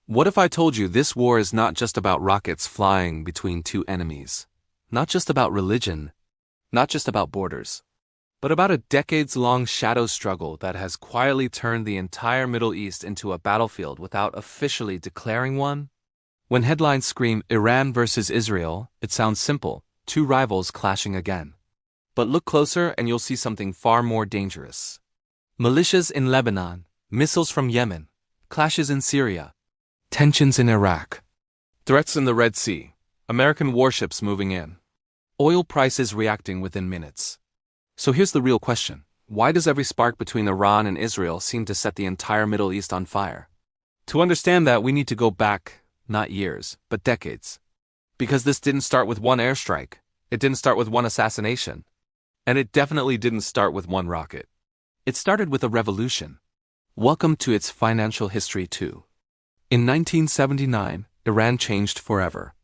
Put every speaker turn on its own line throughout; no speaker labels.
What if I told you this war is not just about rockets flying between two enemies, not just about religion, not just about borders, but about a decades-long shadow struggle that has quietly turned the entire Middle East into a battlefield without officially declaring one? When headlines scream Iran versus Israel, it sounds simple, two rivals clashing again. But look closer and you'll see something far more dangerous. Militias in Lebanon, missiles from Yemen, clashes in Syria, tensions in Iraq, threats in the Red Sea, American warships moving in, oil prices reacting within minutes. So here's the real question. Why does every spark between Iran and Israel seem to set the entire Middle East on fire? To understand that, we need to go back, not years, but decades. Because this didn't start with one airstrike, it didn't start with one assassination, and it definitely didn't start with one rocket. It started with a revolution. Welcome to its financial history too. In 1979, Iran changed forever.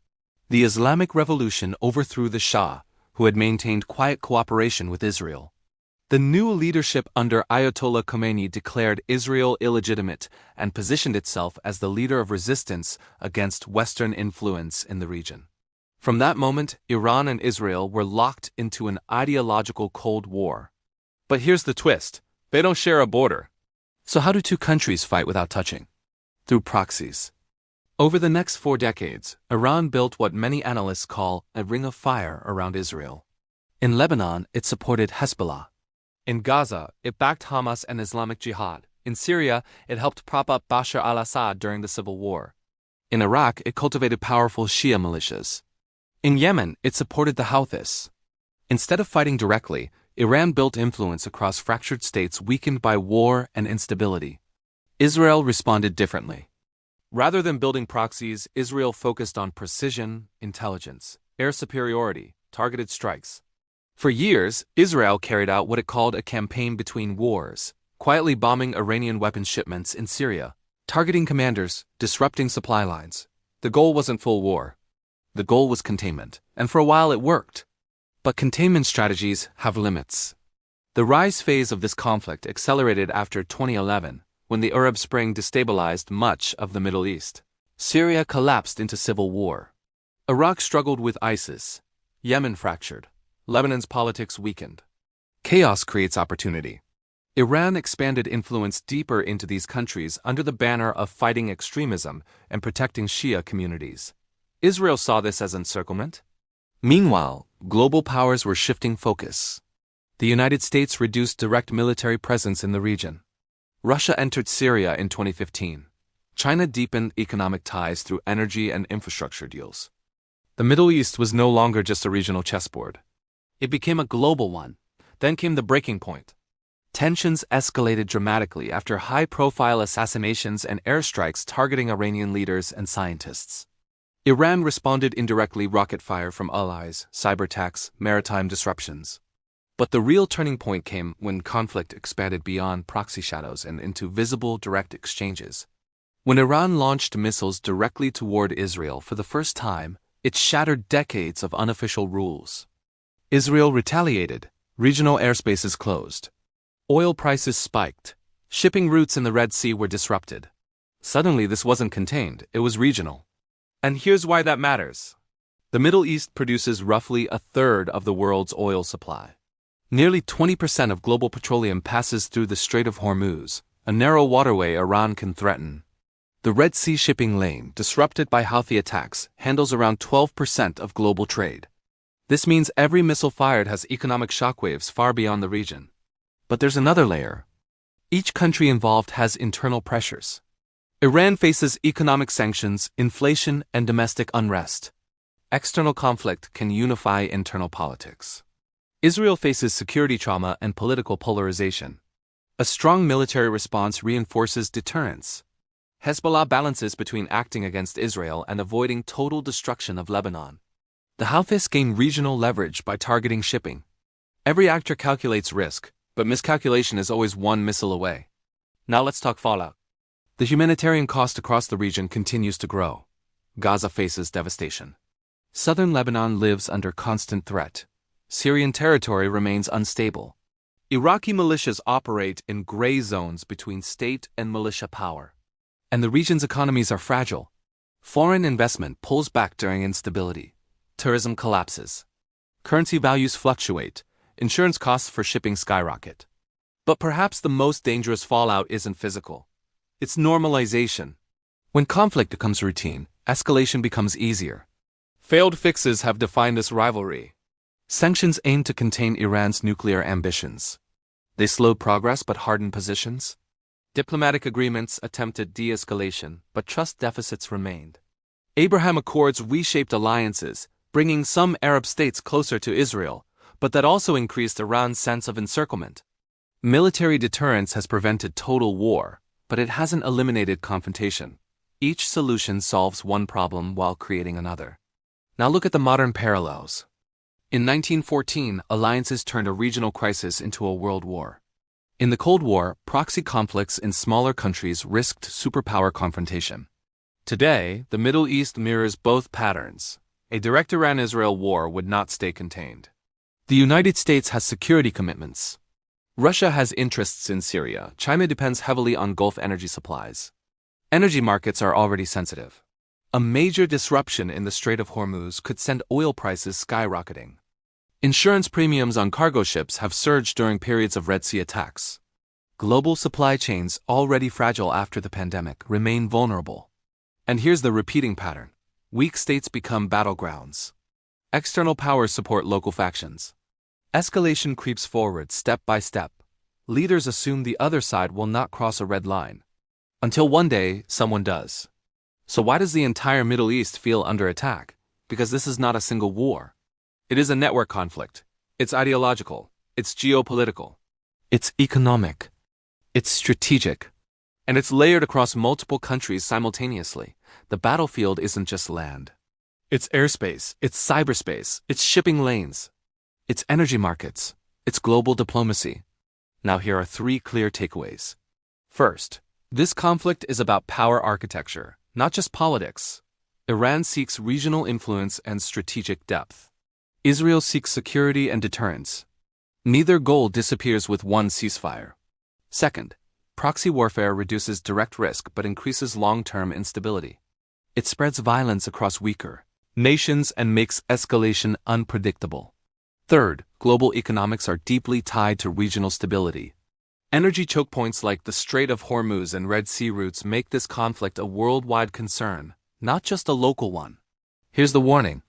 The Islamic Revolution overthrew the Shah, who had maintained quiet cooperation with Israel. The new leadership under Ayatollah Khomeini declared Israel illegitimate and positioned itself as the leader of resistance against Western influence in the region. From that moment, Iran and Israel were locked into an ideological Cold War. But here's the twist. They don't share a border. So how do two countries fight without touching? Through proxies. Over the next 4 decades, Iran built what many analysts call a ring of fire around Israel. In Lebanon, it supported Hezbollah. In Gaza, it backed Hamas and Islamic Jihad. In Syria, it helped prop up Bashar al-Assad during the civil war. In Iraq, it cultivated powerful Shia militias. In Yemen, it supported the Houthis. Instead of fighting directly, Iran built influence across fractured states weakened by war and instability. Israel responded differently. Rather than building proxies, Israel focused on precision, intelligence, air superiority, targeted strikes. For years, Israel carried out what it called a campaign between wars, quietly bombing Iranian weapons shipments in Syria, targeting commanders, disrupting supply lines. The goal wasn't full war. The goal was containment, and for a while it worked. But containment strategies have limits. The rise phase of this conflict accelerated after 2011, when the Arab Spring destabilized much of the Middle East. Syria collapsed into civil war. Iraq struggled with ISIS. Yemen fractured. Lebanon's politics weakened. Chaos creates opportunity. Iran expanded influence deeper into these countries under the banner of fighting extremism and protecting Shia communities. Israel saw this as encirclement. Meanwhile, global powers were shifting focus. The United States reduced direct military presence in the region. Russia entered Syria in 2015. China deepened economic ties through energy and infrastructure deals. The Middle East was no longer just a regional chessboard. It became a global one. Then came the breaking point. Tensions escalated dramatically after high-profile assassinations and airstrikes targeting Iranian leaders and scientists. Iran responded indirectly: rocket fire from allies, cyber attacks, maritime disruptions. But the real turning point came when conflict expanded beyond proxy shadows and into visible direct exchanges. When Iran launched missiles directly toward Israel for the first time, it shattered decades of unofficial rules. Israel retaliated. Regional airspaces closed. Oil prices spiked. Shipping routes in the Red Sea were disrupted. Suddenly, this wasn't contained, it was regional. And here's why that matters. The Middle East produces roughly a third of the world's oil supply. Nearly 20% of global petroleum passes through the Strait of Hormuz, a narrow waterway Iran can threaten. The Red Sea shipping lane, disrupted by Houthi attacks, handles around 12% of global trade. This means every missile fired has economic shockwaves far beyond the region. But there's another layer. Each country involved has internal pressures. Iran faces economic sanctions, inflation, and domestic unrest. External conflict can unify internal politics. Israel faces security trauma and political polarization. A strong military response reinforces deterrence. Hezbollah balances between acting against Israel and avoiding total destruction of Lebanon. The Houthis gain regional leverage by targeting shipping. Every actor calculates risk, but miscalculation is always one missile away. Now let's talk fallout. The humanitarian cost across the region continues to grow. Gaza faces devastation. Southern Lebanon lives under constant threat. Syrian territory remains unstable. Iraqi militias operate in gray zones between state and militia power. and the region's economies are fragile. Foreign investment pulls back during instability. Tourism collapses. Currency values fluctuate. Insurance costs for shipping skyrocket. But perhaps the most dangerous fallout isn't physical. It's normalization. When conflict becomes routine, escalation becomes easier. Failed fixes have defined this rivalry. Sanctions aim to contain Iran's nuclear ambitions. They slowed progress but hardened positions. Diplomatic agreements attempted de-escalation, but trust deficits remained. Abraham Accords reshaped alliances, bringing some Arab states closer to Israel, but that also increased Iran's sense of encirclement. Military deterrence has prevented total war, but it hasn't eliminated confrontation. Each solution solves one problem while creating another. Now look at the modern parallels. In 1914, alliances turned a regional crisis into a world war. In the Cold War, proxy conflicts in smaller countries risked superpower confrontation. Today, the Middle East mirrors both patterns. A direct Iran-Israel war would not stay contained. The United States has security commitments. Russia has interests in Syria. China depends heavily on Gulf energy supplies. Energy markets are already sensitive. A major disruption in the Strait of Hormuz could send oil prices skyrocketing. Insurance premiums on cargo ships have surged during periods of Red Sea attacks. Global supply chains, already fragile after the pandemic, remain vulnerable. And here's the repeating pattern. Weak states become battlegrounds. External powers support local factions. Escalation creeps forward step by step. Leaders assume the other side will not cross a red line. Until one day, someone does. So why does the entire Middle East feel under attack? Because this is not a single war. It is a network conflict. It's ideological. It's geopolitical. It's economic. It's strategic. And it's layered across multiple countries simultaneously. The battlefield isn't just land. It's airspace. It's cyberspace. It's shipping lanes. It's energy markets. It's global diplomacy. Now here are 3 clear takeaways. First, this conflict is about power architecture, not just politics. Iran seeks regional influence and strategic depth. Israel seeks security and deterrence. Neither goal disappears with one ceasefire. Second, proxy warfare reduces direct risk but increases long-term instability. It spreads violence across weaker nations and makes escalation unpredictable. Third, global economics are deeply tied to regional stability. Energy choke points like the Strait of Hormuz and Red Sea routes make this conflict a worldwide concern, not just a local one. Here's the warning.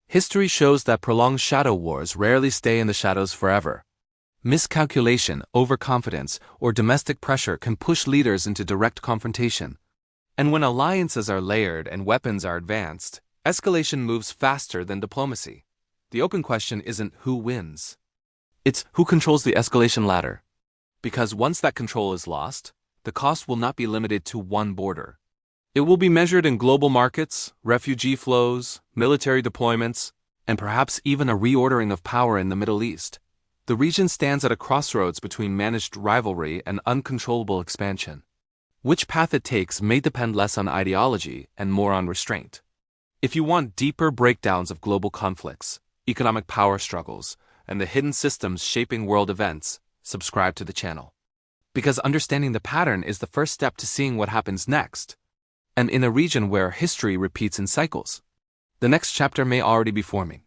History shows that prolonged shadow wars rarely stay in the shadows forever. Miscalculation, overconfidence, or domestic pressure can push leaders into direct confrontation. And when alliances are layered and weapons are advanced, escalation moves faster than diplomacy. The open question isn't who wins. It's who controls the escalation ladder. Because once that control is lost, the cost will not be limited to one border. It will be measured in global markets, refugee flows, military deployments, and perhaps even a reordering of power in the Middle East. The region stands at a crossroads between managed rivalry and uncontrollable expansion. Which path it takes may depend less on ideology and more on restraint. If you want deeper breakdowns of global conflicts, economic power struggles, and the hidden systems shaping world events, subscribe to the channel. Because understanding the pattern is the first step to seeing what happens next. And in a region where history repeats in cycles, the next chapter may already be forming.